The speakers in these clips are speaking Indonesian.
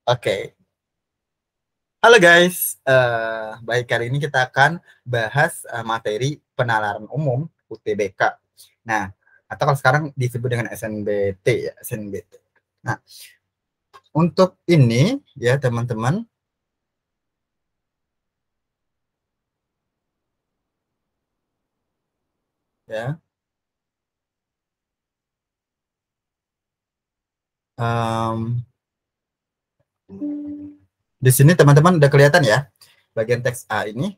Oke, halo guys. Baik, kali ini kita akan bahas materi penalaran umum UTBK. Nah, atau kalau sekarang disebut dengan SNBT ya, SNBT. Nah, untuk ini ya teman-teman, ya. em, di sini teman-teman udah kelihatan ya, bagian teks A ini.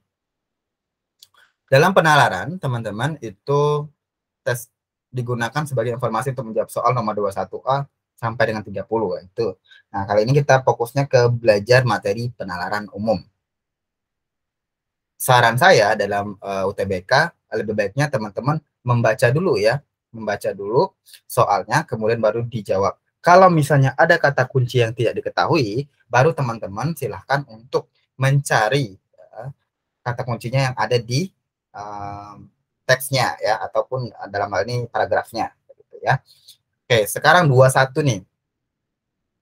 Dalam penalaran, teman-teman itu tes digunakan sebagai informasi untuk menjawab soal nomor 21A sampai dengan 30 itu. Nah, kali ini kita fokusnya ke belajar materi penalaran umum. Saran saya dalam UTBK lebih baiknya teman-teman membaca dulu ya, membaca dulu soalnya kemudian baru dijawab. Kalau misalnya ada kata kunci yang tidak diketahui, baru teman-teman silahkan untuk mencari kata kuncinya yang ada di um, teksnya ya, ataupun dalam hal ini paragrafnya gitu ya. Oke, sekarang 21 nih.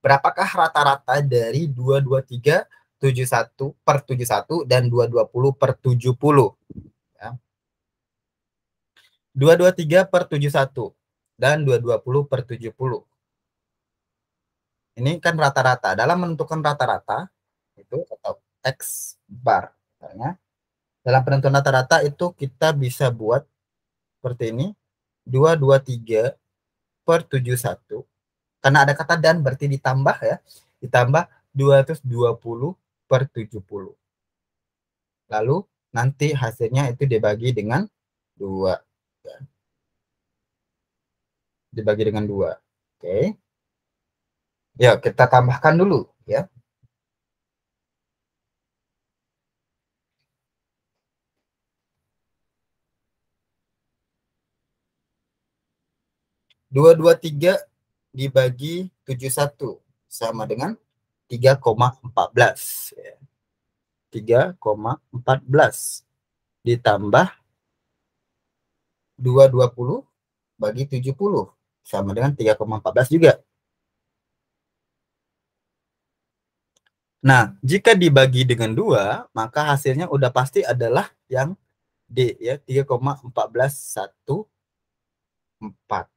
Berapakah rata-rata dari 223 71 per 71 dan 220 per 70 ya. 223 per 71 dan 220 per 70. Ini kan rata-rata. Dalam menentukan rata-rata itu atau X bar misalnya. Dalam penentuan rata-rata itu kita bisa buat seperti ini. 223 per 71. Karena ada kata dan berarti ditambah ya. Ditambah 220 per 70. Lalu nanti hasilnya itu dibagi dengan 2. Dibagi dengan 2. Oke. Ya, kita tambahkan dulu ya. Dua dua tiga dibagi 71 sama dengan 3,14 ya. 3,14 ditambah 220 bagi 70 sama dengan 3,14 juga. Nah, jika dibagi dengan 2, maka hasilnya udah pasti adalah yang D ya, 3,14114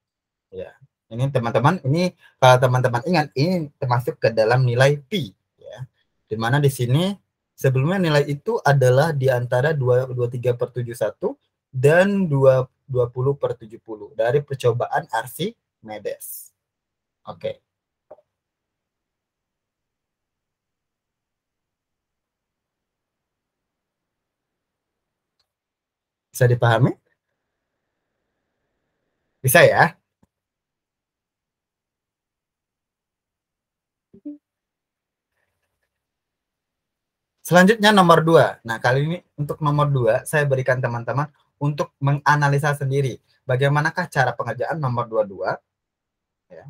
ya. Ini teman-teman, ini kalau teman-teman ingat ini termasuk ke dalam nilai pi ya. Di mana di sini sebelumnya nilai itu adalah di antara 223/71 dan 220/70 dari percobaan Archimedes. Oke, bisa dipahami? Bisa ya? Selanjutnya nomor 2. Nah, kali ini untuk nomor 2 saya berikan teman-teman untuk menganalisa sendiri bagaimanakah cara pengerjaan nomor 22 ya.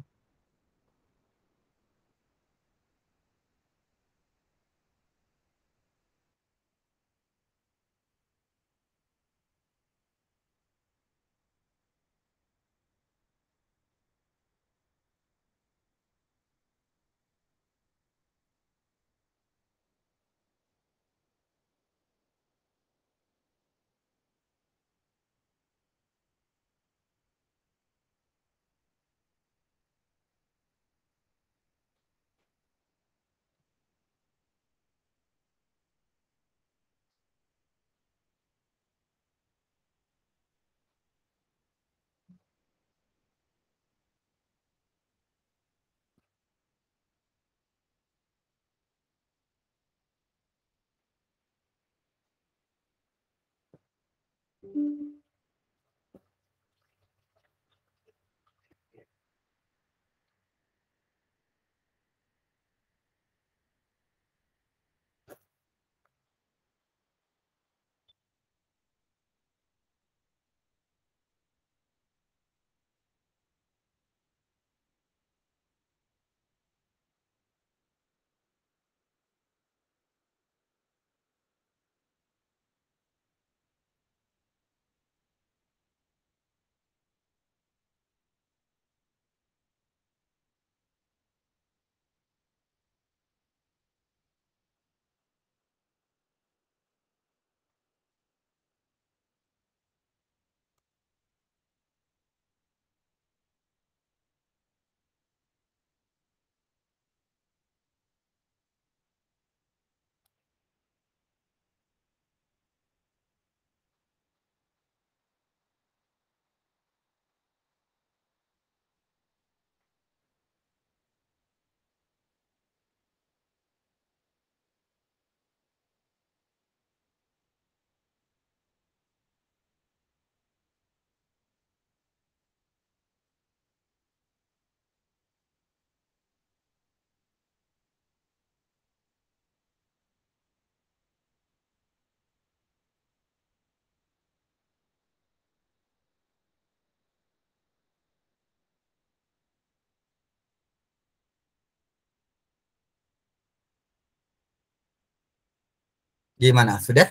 Gimana? Sudah?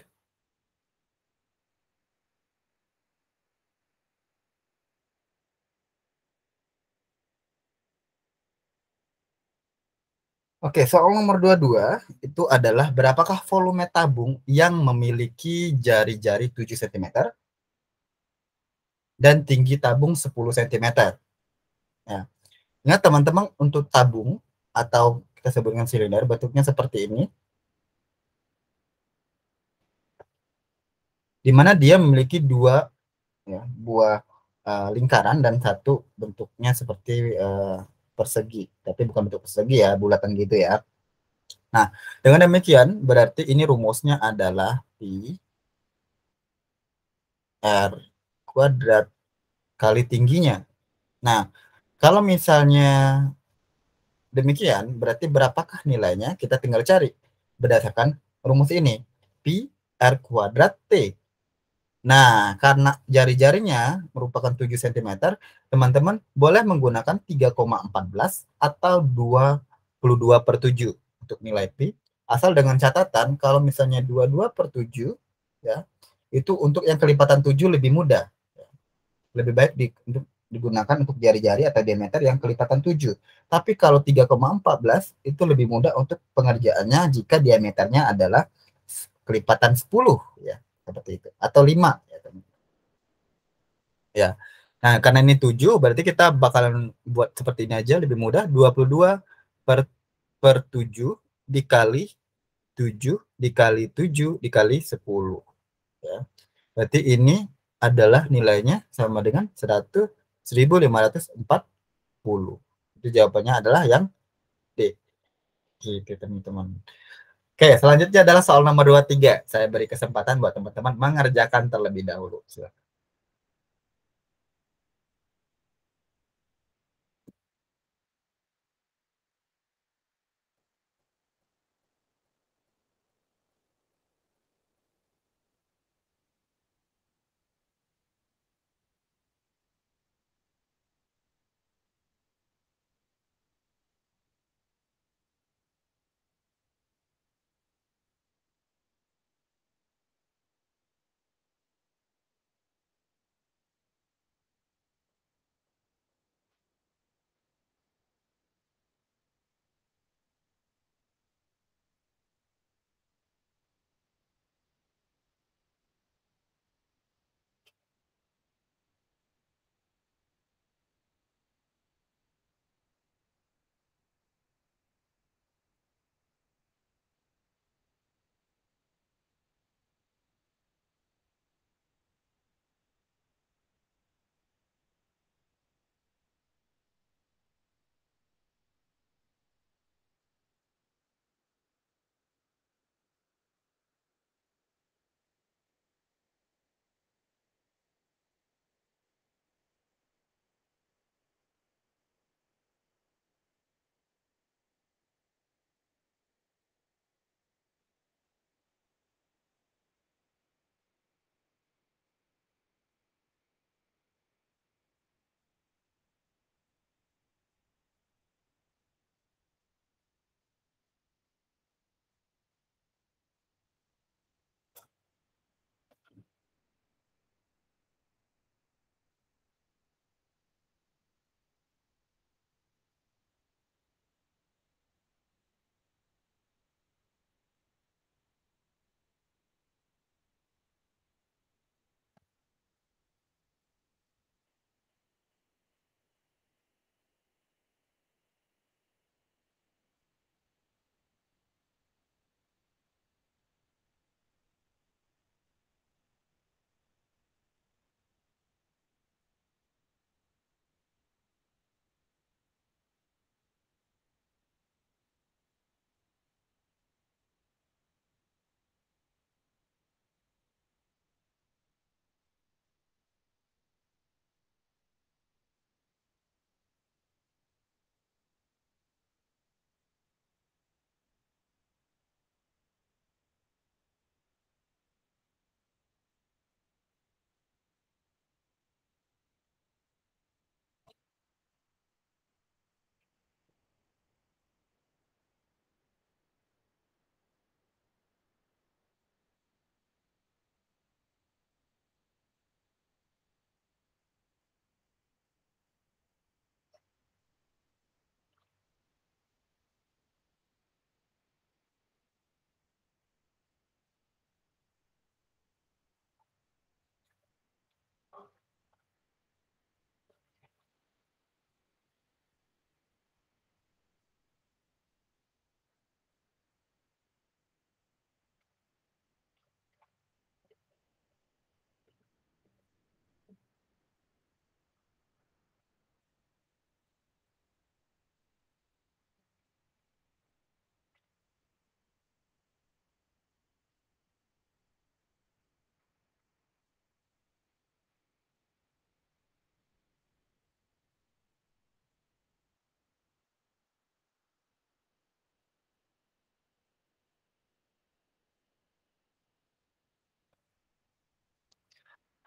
Oke, soal nomor 22 itu adalah berapakah volume tabung yang memiliki jari-jari 7 cm dan tinggi tabung 10 cm. Ya. Ingat teman-teman, untuk tabung atau kita sebutkan silinder bentuknya seperti ini, di mana dia memiliki dua, ya, buah lingkaran dan satu bentuknya seperti persegi, tapi bukan bentuk persegi ya, bulatan gitu ya. Nah, dengan demikian berarti ini rumusnya adalah pi r kuadrat kali tingginya. Nah, kalau misalnya demikian, berarti berapakah nilainya? Kita tinggal cari berdasarkan rumus ini. Pi r kuadrat T. Nah, karena jari-jarinya merupakan 7 cm, teman-teman boleh menggunakan 3,14 atau 22/7 untuk nilai pi. Asal dengan catatan, kalau misalnya 22/7, ya, itu untuk yang kelipatan 7 lebih mudah. Lebih baik untuk digunakan untuk jari-jari atau diameter yang kelipatan 7. Tapi kalau 3,14 itu lebih mudah untuk pengerjaannya jika diameternya adalah kelipatan 10 ya, seperti itu. Atau 5 ya, ya. Nah, karena ini 7 berarti kita bakalan buat seperti ini aja lebih mudah. 22 per 7 dikali 7 dikali 7 dikali 10 ya. Berarti ini adalah nilainya sama dengan 1540. Itu jawabannya adalah yang D. Gitu, teman-teman. Oke, selanjutnya adalah soal nomor 23. Saya beri kesempatan buat teman-teman mengerjakan terlebih dahulu. Silakan.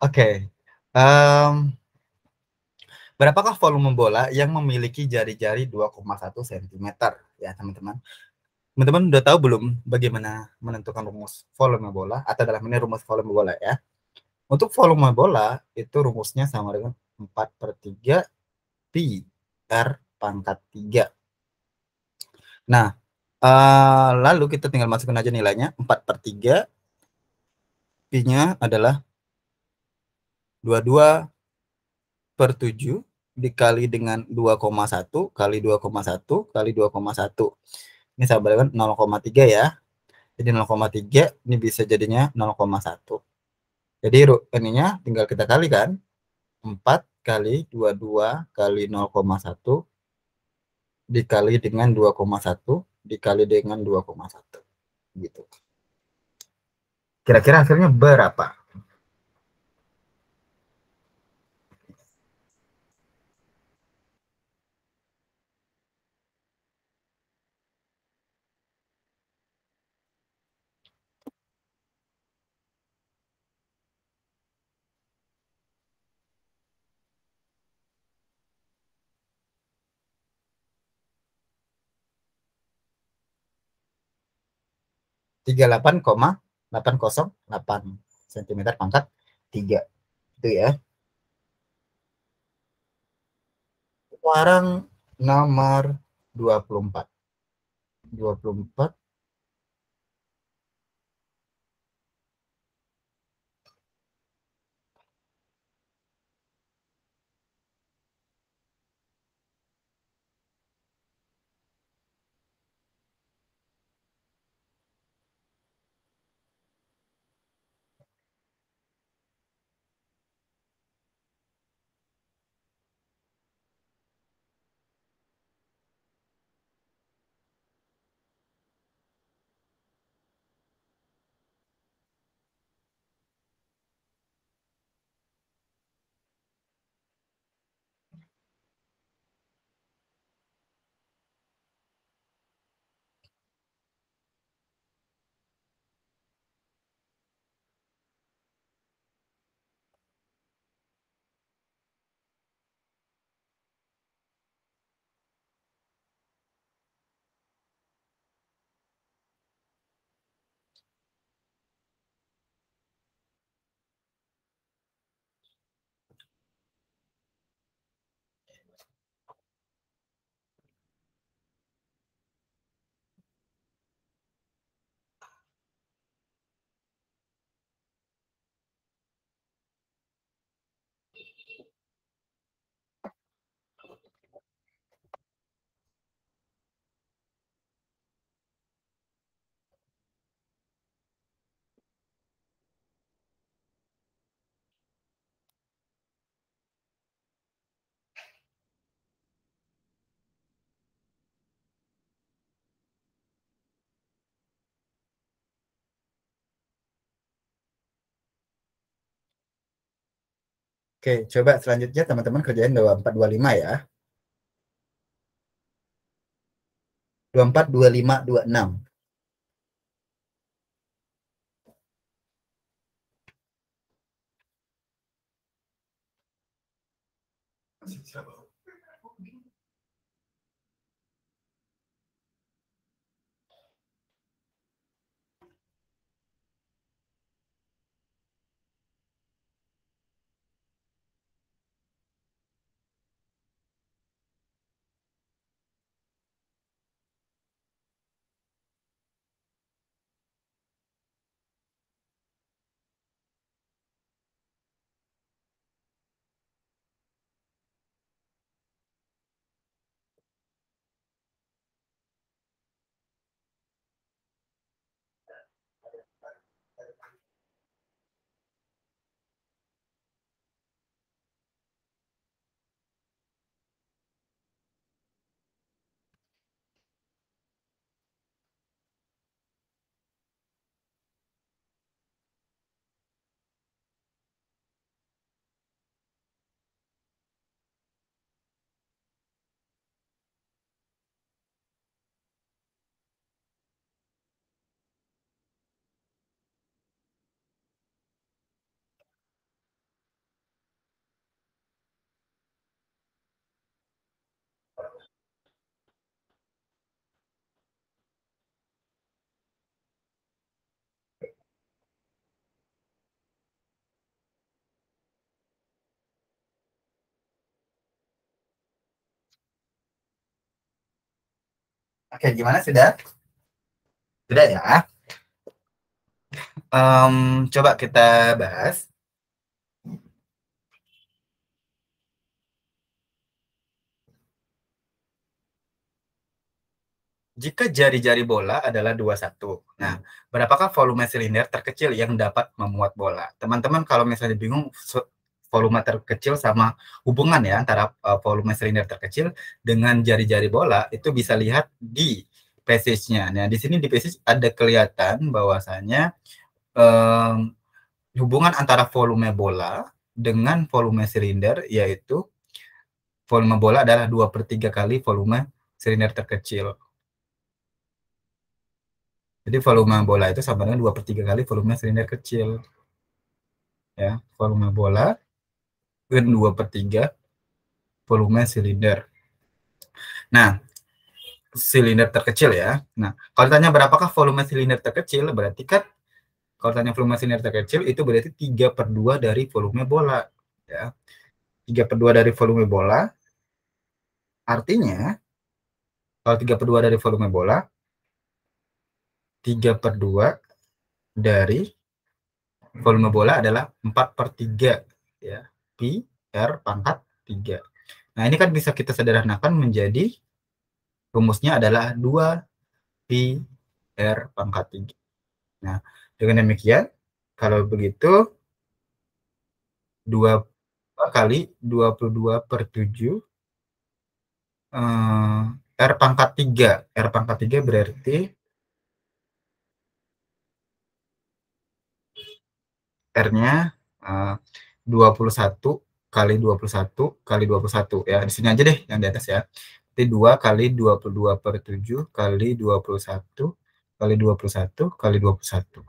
Oke. Em, Berapakah volume bola yang memiliki jari-jari 2,1 cm? Ya, teman-teman. Teman-teman udah tahu belum bagaimana menentukan rumus volume bola atau dalam ini rumus volume bola ya? Untuk volume bola itu rumusnya sama dengan 4/3 pi R pangkat 3. Nah, lalu kita tinggal masukin aja nilainya. 4/3 pi-nya adalah 22/7 dikali dengan 2,1 kali 2,1 kali 2,1. Ini sama dengan 0,3 ya. Jadi 0,3 ini bisa jadinya 0,1. Jadi ininya tinggal kita kalikan. 4 kali 22 kali 0,1 dikali dengan 2,1 dikali dengan 2,1 gitu. Kira-kira hasilnya berapa? 38,808 cm pangkat 3 itu ya. Sekarang nomor 24. 24. Oke, coba selanjutnya teman-teman kerjain 24, 25 ya. 24, 25, 26. Oke, gimana sudah? Sudah ya. Coba kita bahas. Jika jari-jari bola adalah 21. Nah, berapakah volume silinder terkecil yang dapat memuat bola? Teman-teman kalau misalnya bingung volume terkecil sama hubungan ya antara volume silinder terkecil dengan jari-jari bola itu bisa lihat di passage-nya. Nah, di sini di passage ada kelihatan bahwasanya um, hubungan antara volume bola dengan volume silinder yaitu volume bola adalah 2/3 kali volume silinder terkecil. Jadi volume bola itu sama dengan 2/3 kali volume silinder kecil. Ya, volume bola dengan 2/3 volume silinder. Nah, silinder terkecil ya. Nah, kalau ditanya berapakah volume silinder terkecil, berarti kan kalau tanya volume silinder terkecil itu berarti 3/2 dari volume bola. Ya, 3/2 dari volume bola, artinya kalau 3/2 dari volume bola, 3/2 dari volume bola adalah 4/3 ya, pi r pangkat 3. Nah, ini kan bisa kita sederhanakan menjadi rumusnya adalah 2 pi r pangkat 3. Nah, dengan demikian, kalau begitu 2 kali 22/7 R pangkat 3. R pangkat 3 berarti R-nya 21 kali 21 kali 21. Ya, di sini aja deh yang di atas ya. Jadi 2 kali 22/7 kali 21 kali 21 kali 21.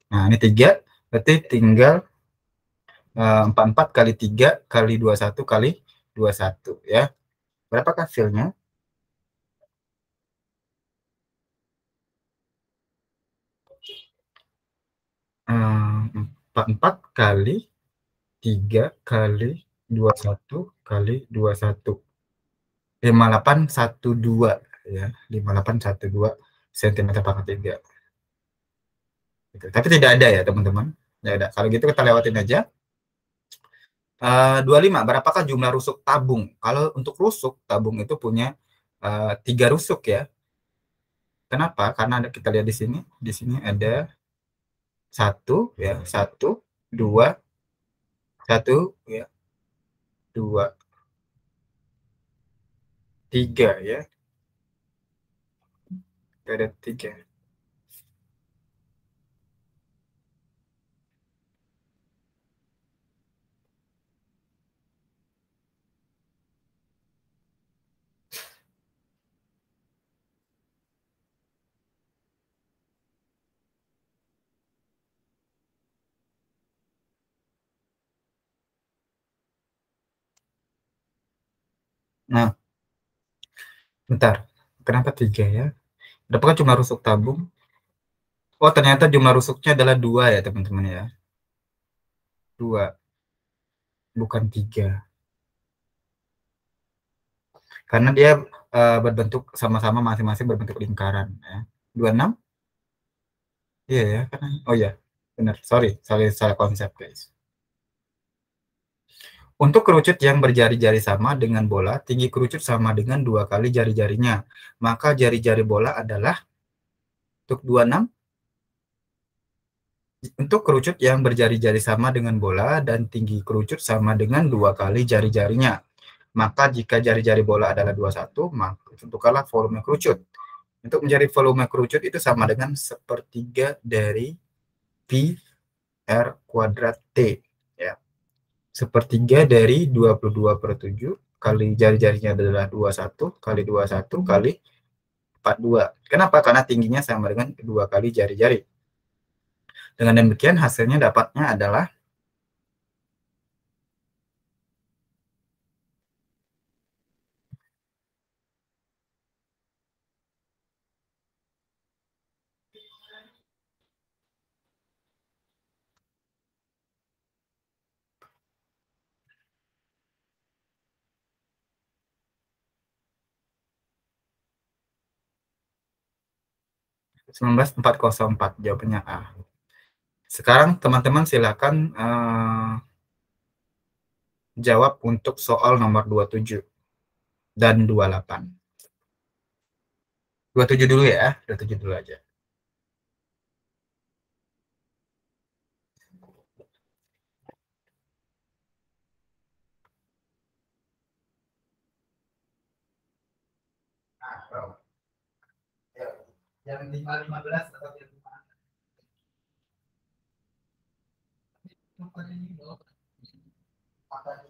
Nah, ini 3. Berarti tinggal 44 kali 3 kali 21 kali 21 ya. Berapa hasilnya? 44 kali 3 kali 21 kali 21. 5812 ya. 5812 cm pangkat 3. Gitu. Tapi tidak ada ya teman-teman. Tidak ada. Kalau gitu kita lewatin aja. 25. Berapakah jumlah rusuk tabung? Kalau untuk rusuk, tabung itu punya 3 rusuk ya. Kenapa? Karena kita lihat di sini. Di sini ada satu ya, satu, dua, satu ya, dua, tiga ya. Ada tiga. Nah, bentar. Kenapa tiga ya? Berapakah cuma rusuk tabung? Oh, ternyata jumlah rusuknya adalah dua ya teman-teman ya. Dua, bukan tiga. Karena dia berbentuk sama-sama masing-masing berbentuk lingkaran ya. 26? Iya ya, karena oh ya, benar. Sorry, salah konsep guys. Untuk kerucut yang berjari-jari sama dengan bola, tinggi kerucut sama dengan 2 kali jari-jarinya. Maka jari-jari bola adalah untuk 26. Untuk kerucut yang berjari-jari sama dengan bola dan tinggi kerucut sama dengan 2 kali jari-jarinya. Maka jika jari-jari bola adalah 21, maka tentukanlah volume kerucut. Untuk mencari volume kerucut itu sama dengan 1/3 dari pi r kuadrat T. Ya. 1/3 dari 22/7 kali jari-jarinya adalah 21 kali 21 kali 42. Kenapa? Karena tingginya sama dengan 2 kali jari-jari. Dengan demikian hasilnya dapatnya adalah 19.404 jawabannya A. Sekarang teman-teman silakan jawab untuk soal nomor 27 dan 28. 27 dulu ya, 27 dulu aja. Nah, yang 515 atau yang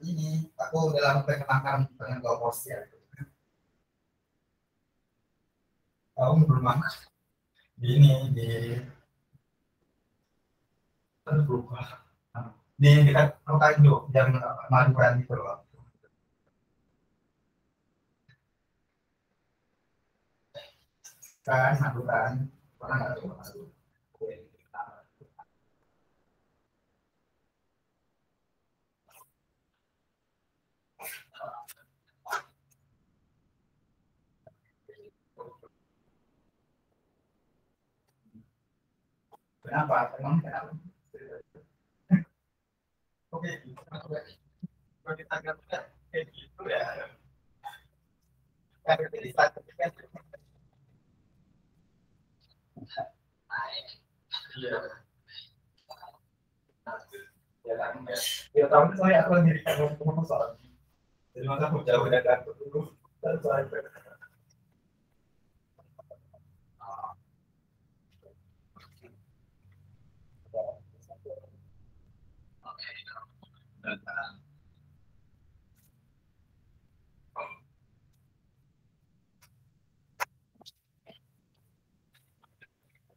ini aku dalam perkenalkan dengan kelompok ya. Kamu belum di ini di terbuka di dekat Hokkaido yang Maluran itu loh. Kan Maluran pernah nggak tuh? Kenapa? Emang kenapa? Oke, kalau kita nggak kayak gitu ya. Karena di saat ketika iya, ya kan ya. Ya tapi saya aku diri kamu soal. Jadi masa aku jauh dari aku dulu. Terus saya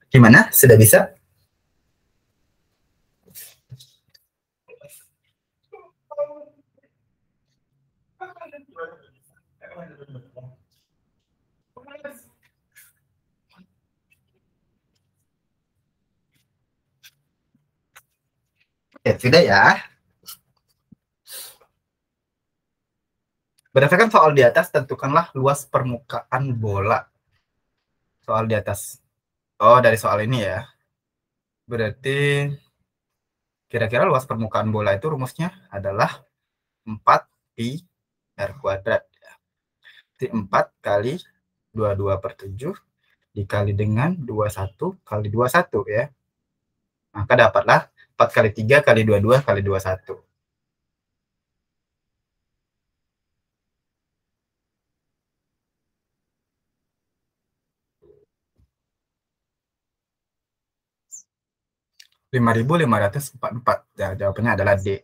gimana? Sudah bisa? Ya, sudah ya. Berdasarkan soal di atas, tentukanlah luas permukaan bola. Soal di atas. Oh, dari soal ini ya. Berarti kira-kira luas permukaan bola itu rumusnya adalah 4 pi r kuadrat. Jadi 4 kali 22/7 dikali dengan 21 kali 21 ya. Maka dapatlah 4 kali 3 kali 22 kali 21. 5.544. Ya, jawabannya adalah D.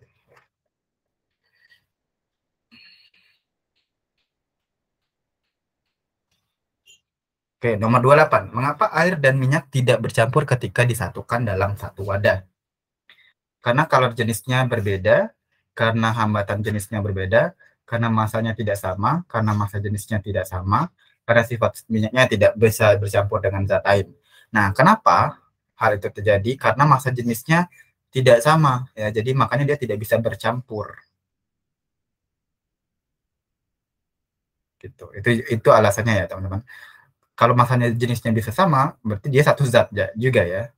Oke, nomor 28. Mengapa air dan minyak tidak bercampur ketika disatukan dalam satu wadah? Karena kalau jenisnya berbeda, karena hambatan jenisnya berbeda, karena masanya tidak sama, karena massa jenisnya tidak sama, karena sifat minyaknya tidak bisa bercampur dengan zat lain. Nah, kenapa hal itu terjadi? Karena massa jenisnya tidak sama, ya. Jadi makanya dia tidak bisa bercampur, gitu. Itu alasannya ya, teman-teman. Kalau masanya jenisnya bisa sama, berarti dia satu zat juga ya.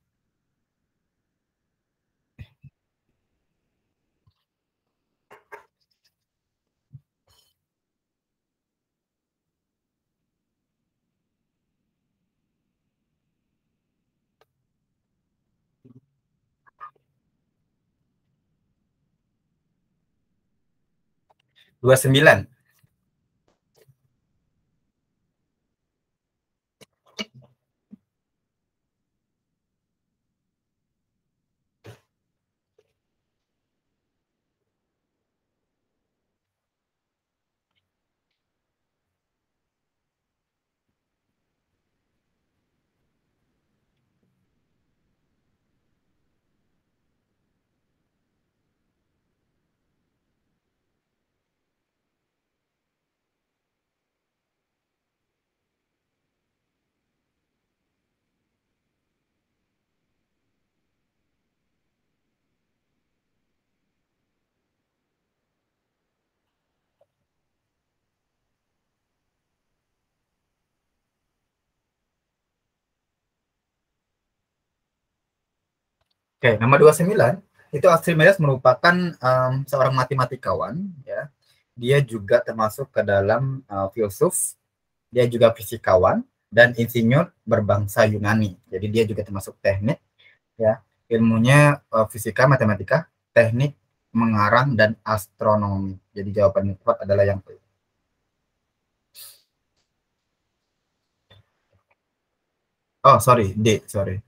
29. Oke, nama 29 itu Archimedes merupakan seorang matematikawan, ya. Dia juga termasuk ke dalam filsuf, dia juga fisikawan dan insinyur berbangsa Yunani. Jadi dia juga termasuk teknik, ya. Ilmunya fisika, matematika, teknik, mengarang dan astronomi. Jadi jawaban yang tepat adalah yang B. Oh, sorry, D, sorry.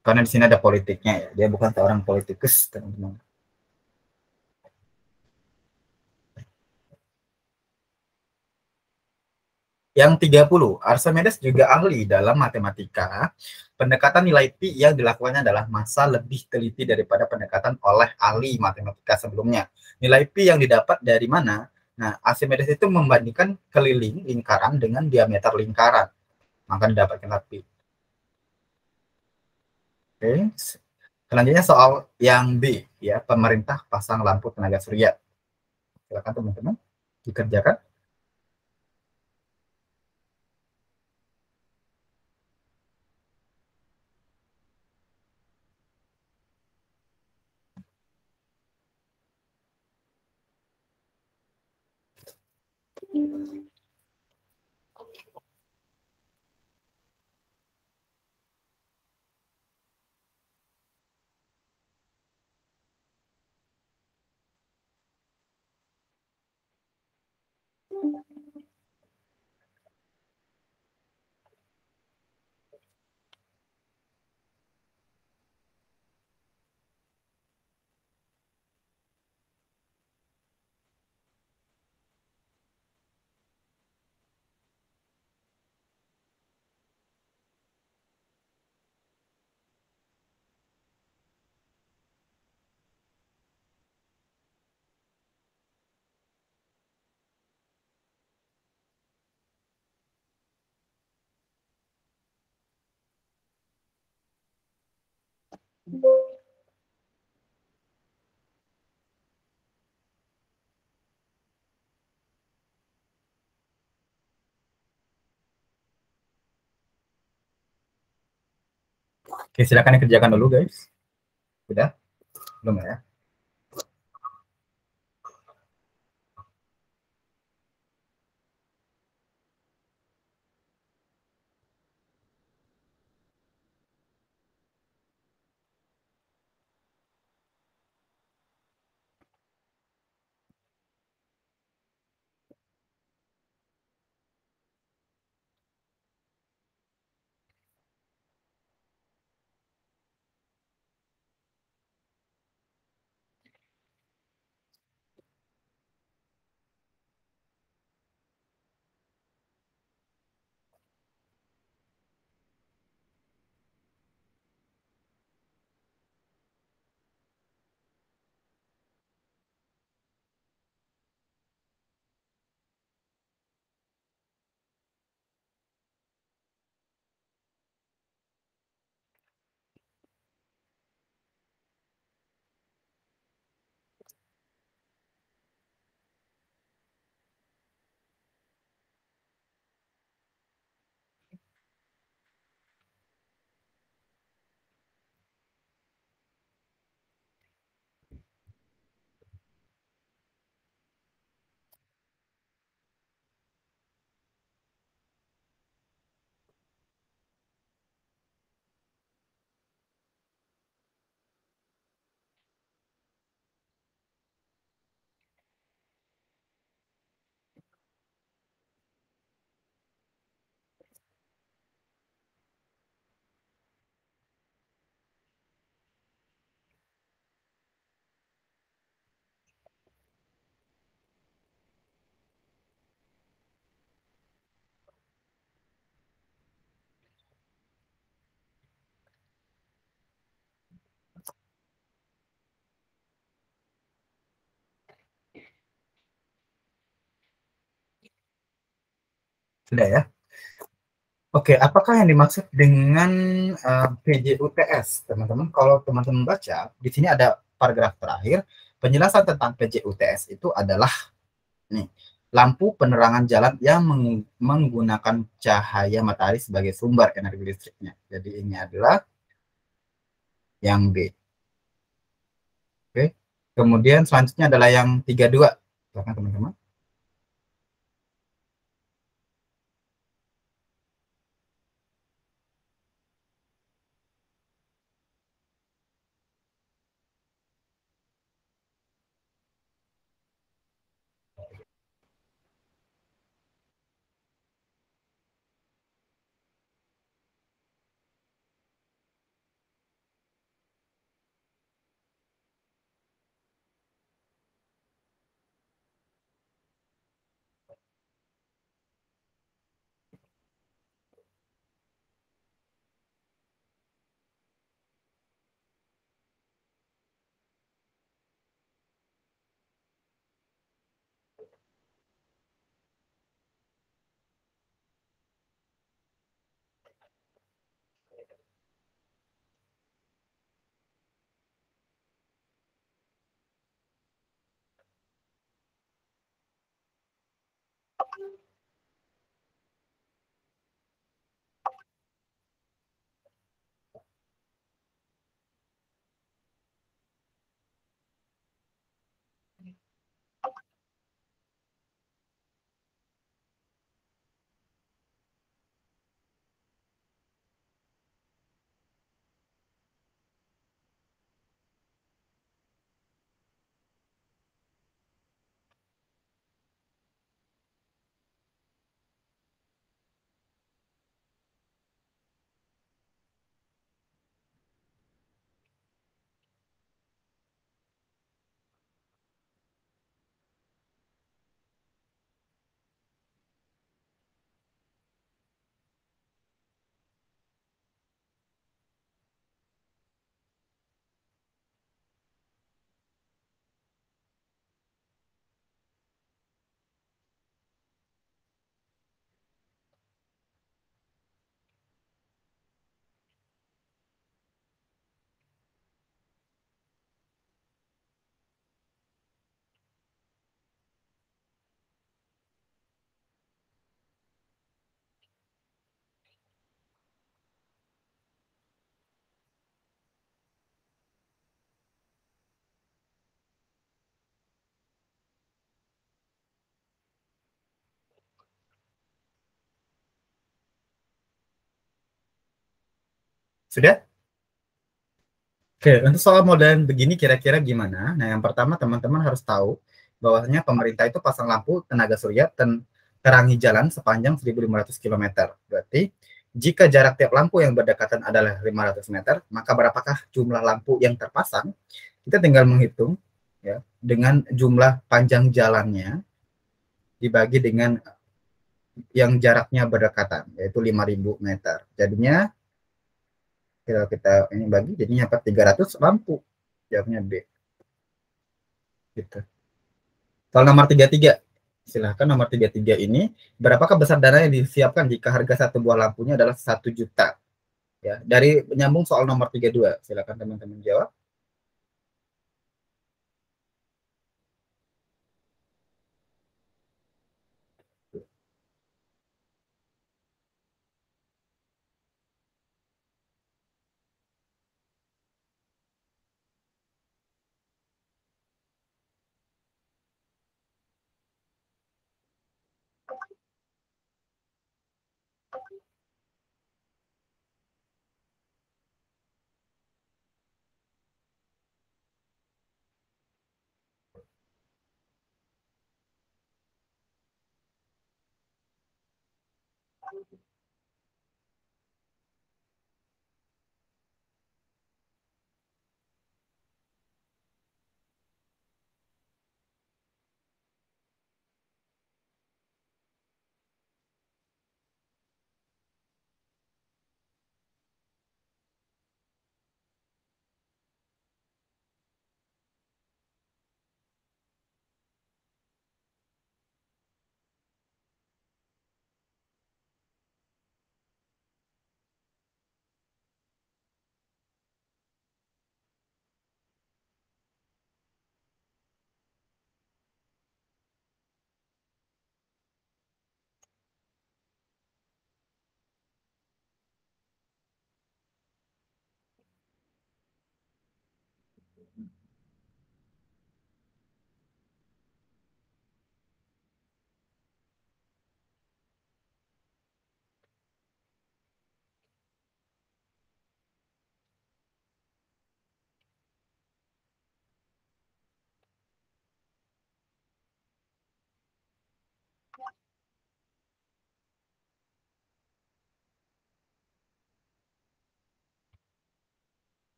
Karena di sini ada politiknya, ya. Dia bukan seorang politikus, teman-teman. Yang 30, Archimedes juga ahli dalam matematika. Pendekatan nilai pi yang dilakukannya adalah masa lebih teliti daripada pendekatan oleh ahli matematika sebelumnya. Nilai pi yang didapat dari mana? Nah, Archimedes itu membandingkan keliling lingkaran dengan diameter lingkaran, maka didapatkan pi. Oke. Selanjutnya soal yang B, ya, pemerintah pasang lampu tenaga surya. Silakan teman-teman dikerjakan. Oke, silakan dikerjakan dulu, guys. Sudah? Belum ya? Sudah ya? Oke, apakah yang dimaksud dengan PJUTS, teman-teman? Kalau teman-teman baca, di sini ada paragraf terakhir, penjelasan tentang PJUTS itu adalah nih, lampu penerangan jalan yang menggunakan cahaya matahari sebagai sumber energi listriknya. Jadi ini adalah Yang B. Oke. Kemudian selanjutnya adalah yang 32. Silakan teman-teman. Sudah? Oke, untuk soal model begini kira-kira gimana? Nah, yang pertama teman-teman harus tahu bahwasanya pemerintah itu pasang lampu tenaga surya terangi jalan sepanjang 1.500 km. Berarti jika jarak tiap lampu yang berdekatan adalah 500 meter, maka berapakah jumlah lampu yang terpasang? Kita tinggal menghitung ya dengan jumlah panjang jalannya dibagi dengan yang jaraknya berdekatan, yaitu 5.000 meter. Jadinya kalau kita ini bagi jadinya apa? 300 lampu. Jawabnya B gitu. Soal nomor 33, silahkan nomor 33 ini, berapakah besar dana yang disiapkan jika harga satu buah lampunya adalah 1 juta? Ya, dari menyambung soal nomor 32, silahkan teman-teman jawab.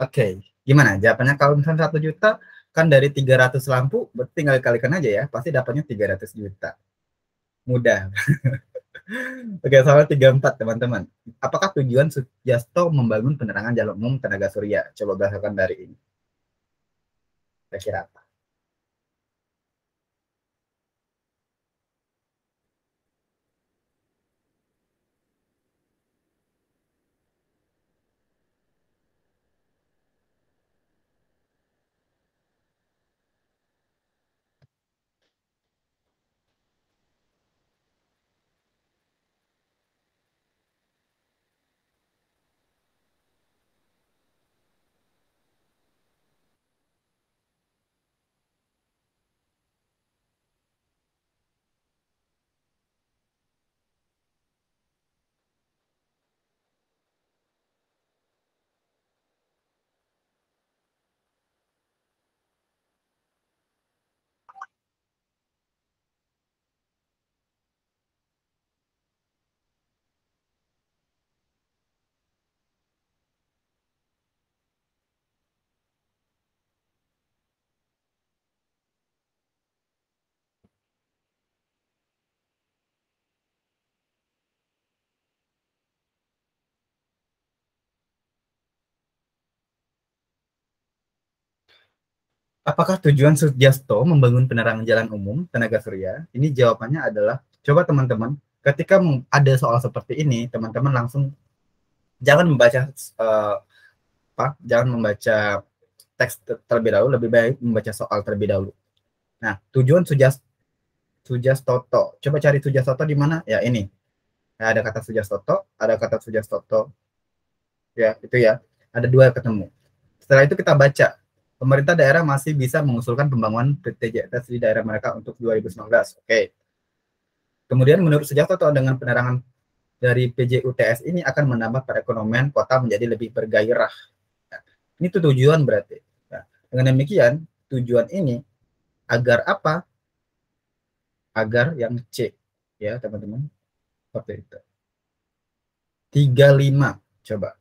Oke, gimana jawabannya kalau misalnya 1 juta kan dari 300 lampu, berarti tinggal dikalikan aja ya, pasti dapatnya 300 juta. Mudah. Oke, soal 34 teman-teman. Apakah tujuan Sutjasto membangun penerangan jalan umum tenaga surya? Coba berdasarkan dari ini. Kira-kira apa? Apakah tujuan Sutjasto membangun penerangan jalan umum tenaga surya? Ini jawabannya adalah, coba teman-teman, ketika ada soal seperti ini, teman-teman langsung jangan membaca jangan membaca teks terlebih dahulu, lebih baik membaca soal terlebih dahulu. Nah, tujuan Sujastoto. Coba cari Sujastoto di mana? Ya ini. Nah, ada kata Sujastoto, ada kata Sujastoto, ya itu ya. Ada dua ketemu. Setelah itu kita baca. Pemerintah daerah masih bisa mengusulkan pembangunan PTJS di daerah mereka untuk 2019. Oke. Kemudian menurut Sujastoto dengan penerangan dari PJUTS ini akan menambah perekonomian kota menjadi lebih bergairah. Nah, ini tuh tujuan berarti. Nah, dengan demikian, tujuan ini agar apa? Agar yang C. Ya, teman-teman. Seperti itu. 35. Coba.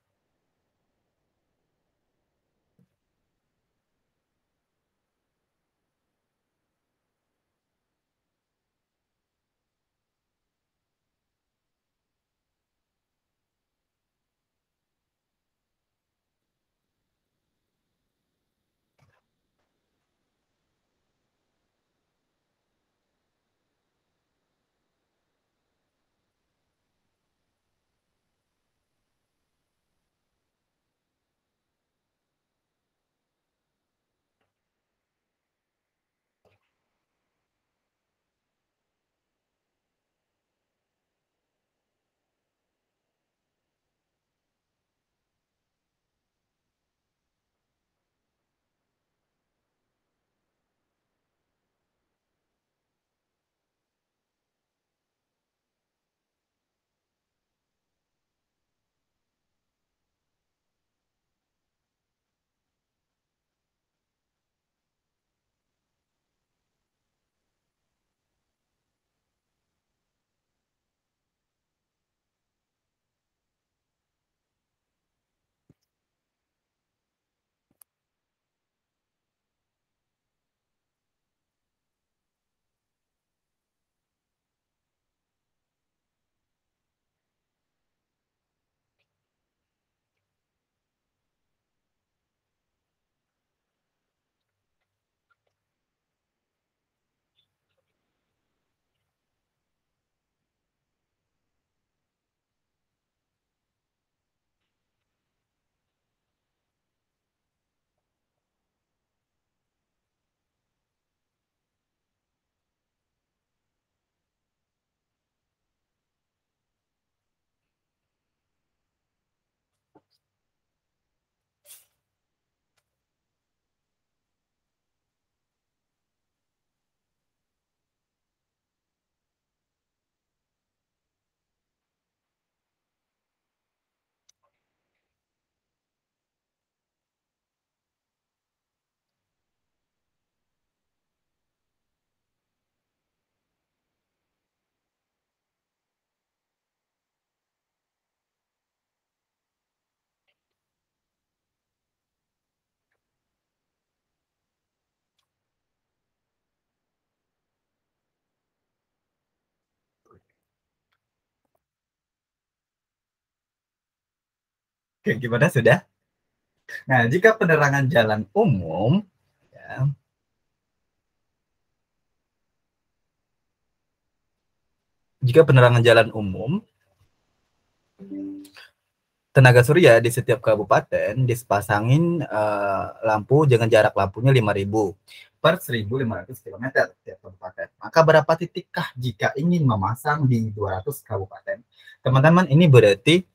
Gimana sudah? Nah, jika penerangan jalan umum, ya, jika penerangan jalan umum, tenaga surya di setiap kabupaten dipasangin lampu dengan jarak lampunya 5.000 per 1.500 kilometer tiap kabupaten. Maka berapa titikkah jika ingin memasang di 200 kabupaten? Teman-teman, ini berarti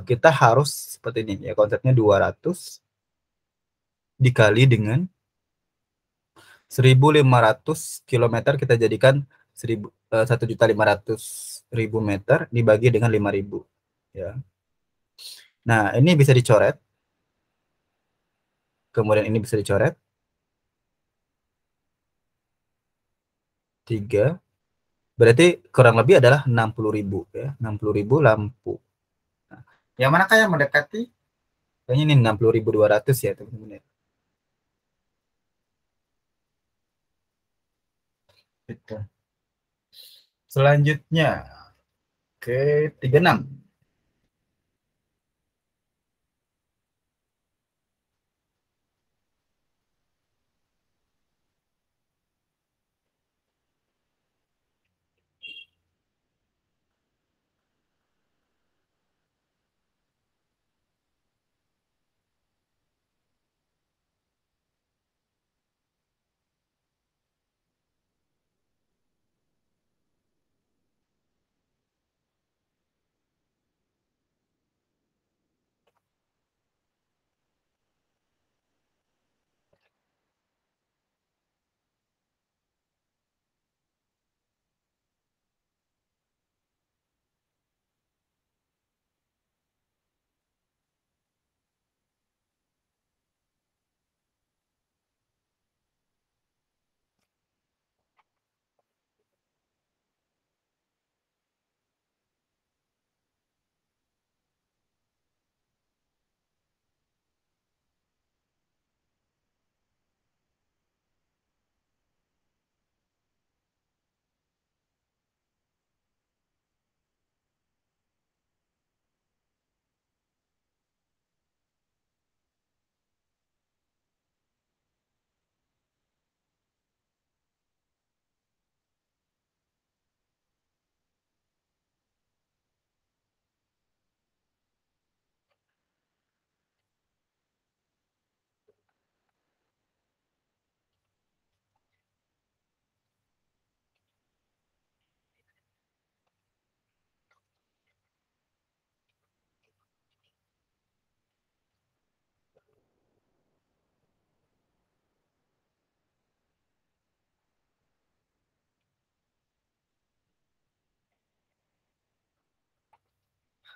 kita harus seperti ini ya, konsepnya 200 dikali dengan 1.500 kilometer, kita jadikan 1.500.000 meter dibagi dengan 5.000 ya. Nah, ini bisa dicoret, kemudian ini bisa dicoret 3, berarti kurang lebih adalah 60.000 ya, 60.000 lampu. Nah, yang manakah yang mendekati? Kayaknya ini 60.200 ya teman-teman ya. Gitu. Selanjutnya ke 36.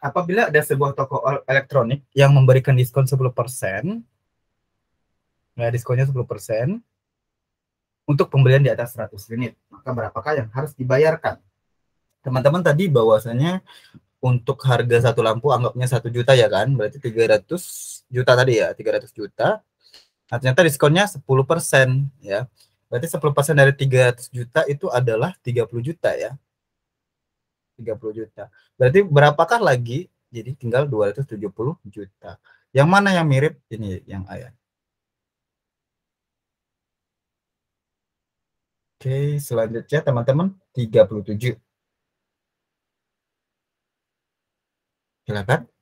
Apabila ada sebuah toko elektronik yang memberikan diskon 10%, ya diskonnya 10% untuk pembelian di atas 100 unit, maka berapakah yang harus dibayarkan? Teman-teman tadi bahwasanya untuk harga satu lampu anggapnya 1 juta ya kan, berarti 300 juta tadi ya, 300 juta. Nah, ternyata diskonnya 10% ya. Berarti 10% dari 300 juta itu adalah 30 juta ya. 30 juta. Berarti berapakah lagi? Jadi tinggal 270 juta. Yang mana yang mirip? Ini yang A ya. Oke, selanjutnya teman-teman 37. Silakan.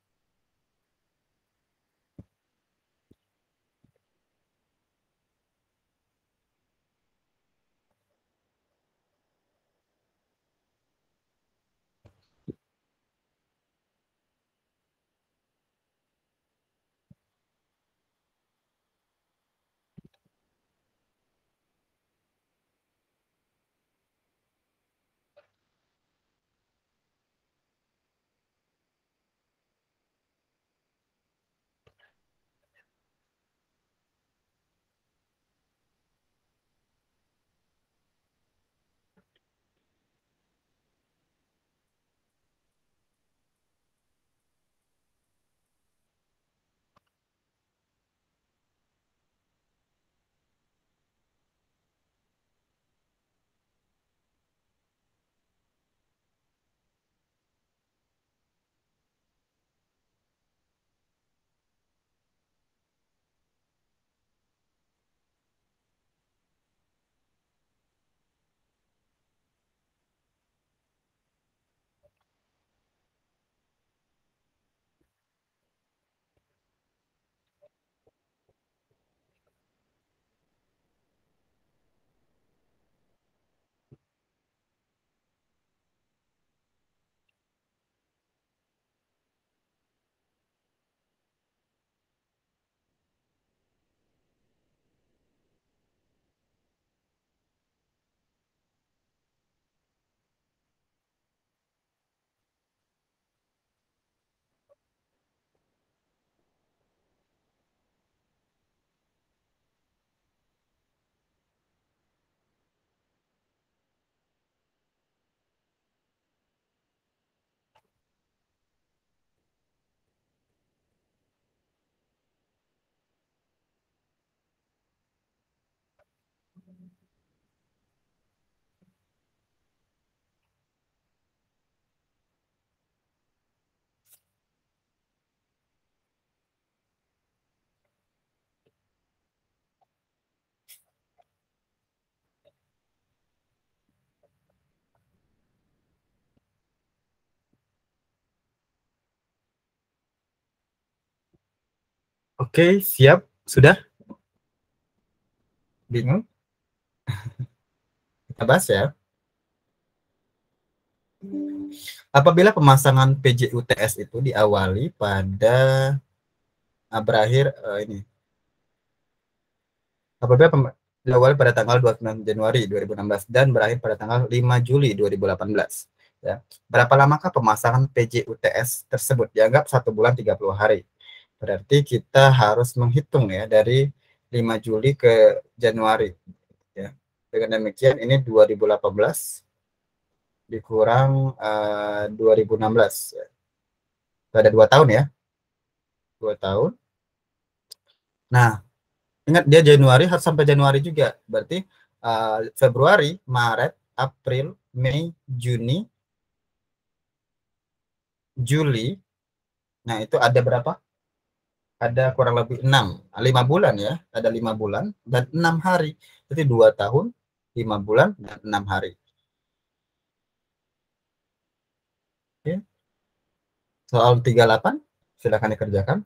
Oke, siap? Sudah? Bingung? Kita bahas ya. Apabila pemasangan PJUTS itu diawali pada berakhir ini. Apabila diawali pada tanggal 29 Januari 2016 dan berakhir pada tanggal 5 Juli 2018. Ya. Berapa lamakah pemasangan PJUTS tersebut? Dianggap 1 bulan 30 hari. Berarti kita harus menghitung ya dari 5 Juli ke Januari. Ya. Dengan demikian ini 2018 dikurang 2016. Ada 2 tahun ya. 2 tahun. Nah, ingat dia Januari harus sampai Januari juga. Berarti Februari, Maret, April, Mei, Juni, Juli. Nah, itu ada berapa? Ada kurang lebih 5 bulan ya. Ada 5 bulan dan 6 hari. Jadi 2 tahun, 5 bulan, dan 6 hari. Oke. Soal 38, silakan dikerjakan.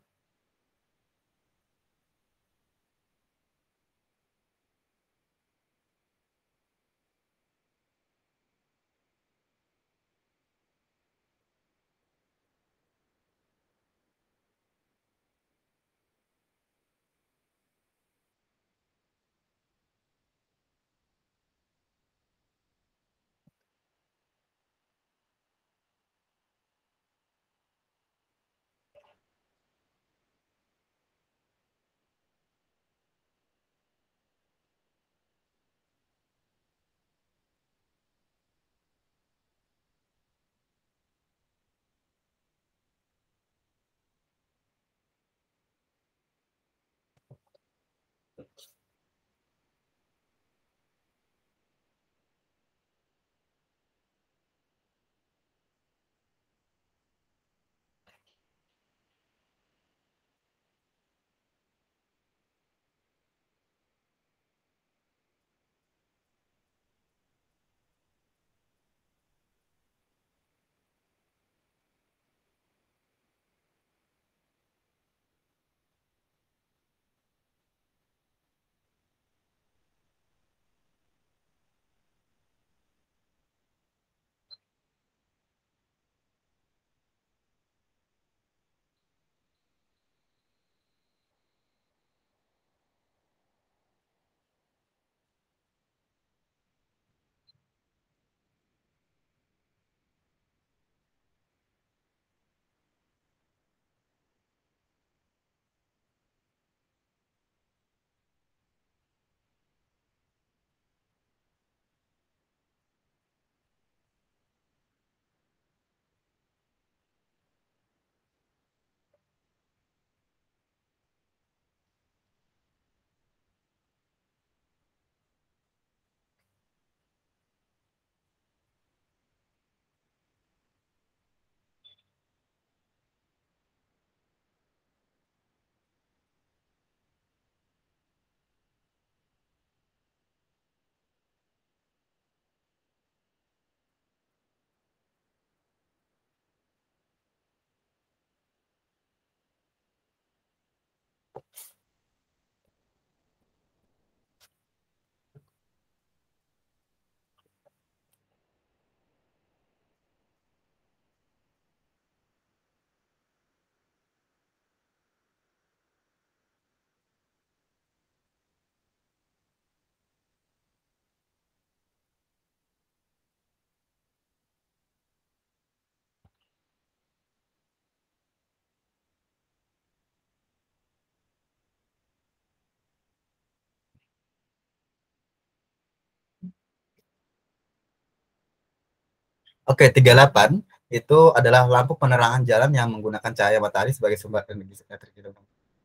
Oke, 38 itu adalah lampu penerangan jalan yang menggunakan cahaya matahari sebagai sumber energi elektrik.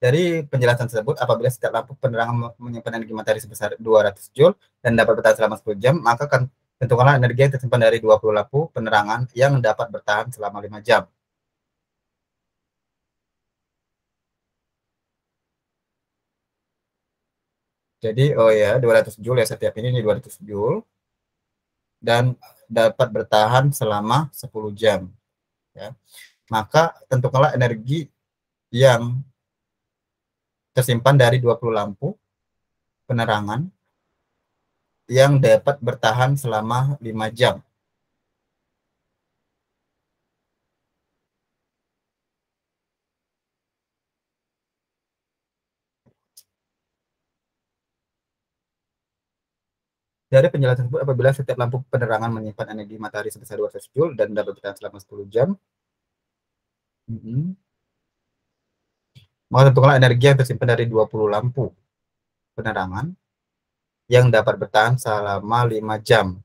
Dari penjelasan tersebut, apabila setiap lampu penerangan menyimpan energi matahari sebesar 200 Joule dan dapat bertahan selama 10 jam, maka tentukanlah energi yang tersimpan dari 20 lampu penerangan yang dapat bertahan selama 5 jam. Jadi, oh ya, 200 Joule ya, setiap ini 200 Joule dan dapat bertahan selama 10 jam. Ya. Maka tentukanlah energi yang tersimpan dari 20 lampu penerangan yang dapat bertahan selama 5 jam. Dari penjelasan tersebut, apabila setiap lampu penerangan menyimpan energi matahari sebesar 200 Joule dan dapat bertahan selama 10 jam, maka tentukanlah energi yang tersimpan dari 20 lampu penerangan yang dapat bertahan selama 5 jam.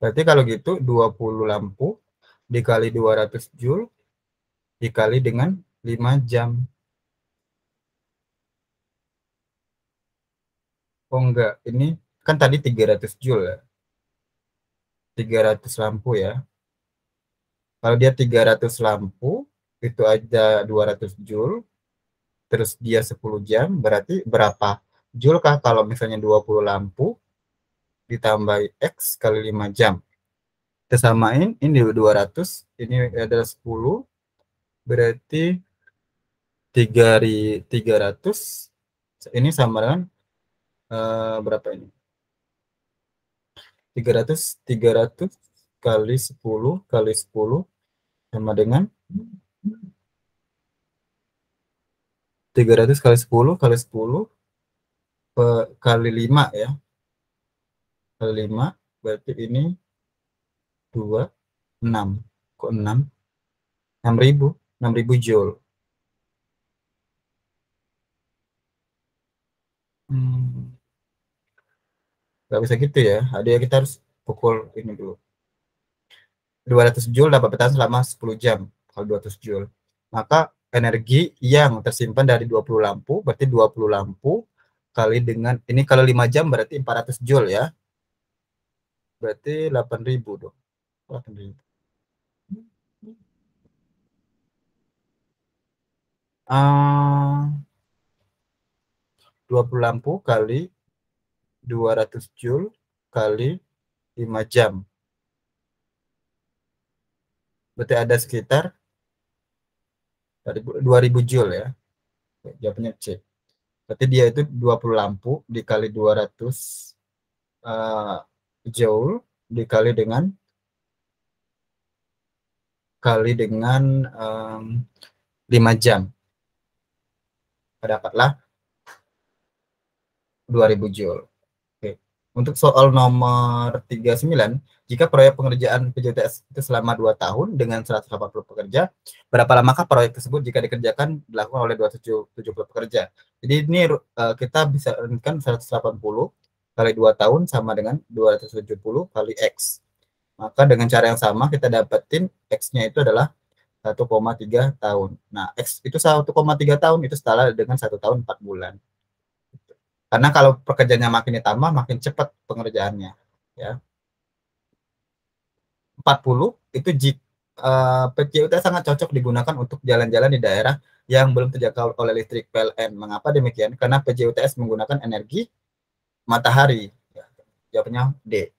Berarti kalau gitu 20 lampu dikali 200 Joule dikali dengan 5 jam. Oh enggak, ini kan tadi 300 Joule ya. 300 lampu ya. Kalau dia 300 lampu, itu ada 200 Joule, terus dia 10 jam, berarti berapa Joule kah kalau misalnya 20 lampu ditambah X kali 5 jam? Kita samain, ini 200, ini adalah 10, berarti 300, ini sama dengan berapa ini? 300 kali 10 kali 10 sama dengan 300 kali 10 kali 10 kali 5 ya. Kali 5 berarti ini 2, 6. Kok 6? 6.000. 6.000 Joule. Gak bisa gitu ya. Ada kita harus pukul ini dulu. 200 Joule dapat bertahan selama 10 jam. Kalau 200 Joule. Maka energi yang tersimpan dari 20 lampu, berarti 20 lampu kali dengan, ini kalau 5 jam berarti 400 Joule ya. Berarti 8.000 dong. 8.000. 20 lampu kali 200 Joule kali 5 jam. Berarti ada sekitar 2000 Joule ya. Jawabannya C. Berarti dia itu 20 lampu dikali 200 Joule dikali dengan 5 jam. Dapatlah 2000 Joule. Oke. Untuk soal nomor 39, jika proyek pengerjaan PJTS itu selama 2 tahun dengan 180 pekerja, berapa lamakah proyek tersebut jika dikerjakan dilakukan oleh 270 pekerja? Jadi ini kita bisa kan 180 kali 2 tahun sama dengan 270 kali X. Maka dengan cara yang sama kita dapetin X-nya itu adalah 1,3 tahun. Nah, X itu 1,3 tahun itu setara dengan 1 tahun 4 bulan. Karena kalau pekerjaannya makin ditambah, makin cepat pengerjaannya. Ya. 40 itu PCUT sangat cocok digunakan untuk jalan-jalan di daerah yang belum terjangkau oleh listrik PLN. Mengapa demikian? Karena PJUTS menggunakan energi matahari. Ya, jawabannya D.